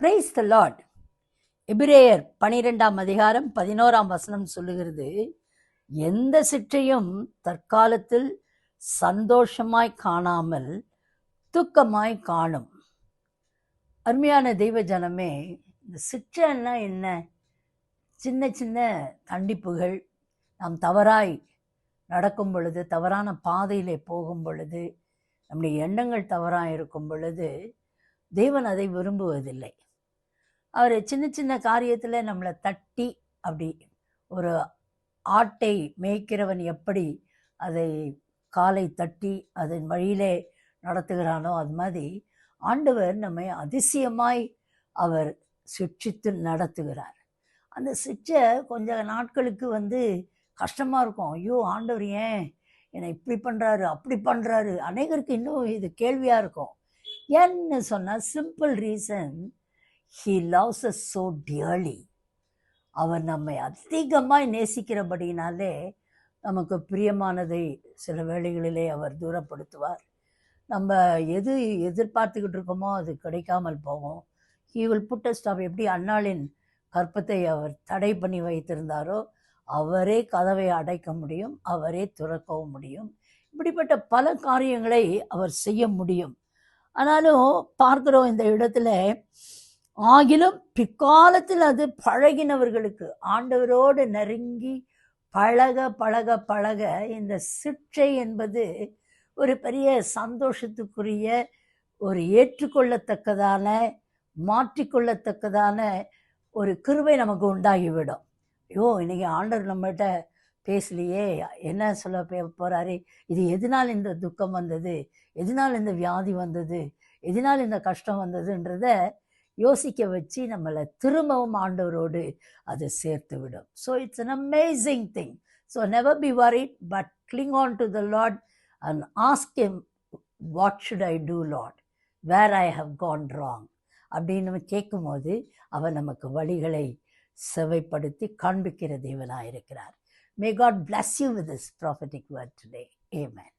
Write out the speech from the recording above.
Praise the Lord. எபிரேயர் 12ஆம் அதிகாரம் 11ஆம் வசனம் சொல்லுகிறது, எந்த சிற்றையும் தற்காலத்தில் சந்தோஷமாய் காணாமல் துக்கமாய் காணும். அருமையான தெய்வ ஜனமே, இந்த சிற்றைன்னா என்ன? சின்ன சின்ன கண்டிப்புகள், நாம் தவறாய் நடக்கும் பொழுது, தவறான பாதையிலே போகும் பொழுது, நம்முடைய எண்ணங்கள் தவறாக இருக்கும் பொழுது தேவன் அதை விரும்புவதில்லை. அவர் சின்ன சின்ன காரியத்தில் நம்மளை தட்டி, அப்படி ஒரு ஆட்டை மேய்க்கிறவன் எப்படி அதை காலை தட்டி அதன் வழியிலே நடத்துகிறானோ, அது மாதிரி ஆண்டவர் நம்மை அதிசயமாய் அவர் சிட்சித்து நடத்துகிறார். அந்த சிட்சை கொஞ்ச நாட்களுக்கு கஷ்டமாக இருக்கும். ஐயோ, ஆண்டவர் ஏன் என்னை இப்படி பண்ணுறாரு, அப்படி பண்ணுறாரு. அநேகருக்கு இன்னும் இது கேள்வியாக இருக்கும். ஏன்னு சொன்னால், simple reason, he loves us so dearly. அவர் நம்மை அதிகமாய் நேசிக்கிறபடினாலே நமக்கு பிரியமானதை சில வேளைகளிலே அவர் தூரப்படுத்துவார். நம்ம எது எதிர்பார்த்துக்கிட்டு இருக்கோமோ அது கிடைக்காமல் போகும். He will put a stop. எப்படி அன்னாளின் கற்பத்தை அவர் தடை பண்ணி வைத்திருந்தாரோ, அவரே கதவை அடைக்க முடியும், அவரே துறக்கவும் முடியும். இப்படிப்பட்ட பல காரியங்களை அவர் செய்ய முடியும். ஆனாலும் பார்க்கிறோம் இந்த இடத்துல, ஆகிலும் பிற்காலத்தில் அது பழகினவர்களுக்கு, ஆண்டவரோடு நெருங்கி பழக பழக பழக இந்த சிற்றை என்பது ஒரு பெரிய சந்தோஷத்துக்குரிய, ஒரு ஏற்றுக்கொள்ளத்தக்கதான, மாற்றிக்கொள்ளத்தக்கதான ஒரு கிருபை நமக்கு உண்டாகிவிடும். ஐயோ, இன்னைக்கு ஆண்டவர் நம்மகிட்ட பேசலையே, என்ன சொல்ல போகிறாரு, இது எதனால் இந்த துக்கம் வந்தது, எதனால் இந்த வியாதி வந்தது, எதனால் இந்த கஷ்டம் வந்ததுன்றத யோசிக்க வச்சு நம்மளை திரும்பவும் ஆண்டவரோடு அதை சேர்த்து விடும். So it's an amazing thing. So never be worried, but cling on to the Lord and ask him, what should I do, Lord, where I have gone wrong அப்படின்னு நம்ம கேட்கும்போது அவர் நமக்கு வழிகளை செவைப்படுத்தி காண்பிக்கிற தேவனாக இருக்கிறார். May God bless you with this prophetic word today. Amen.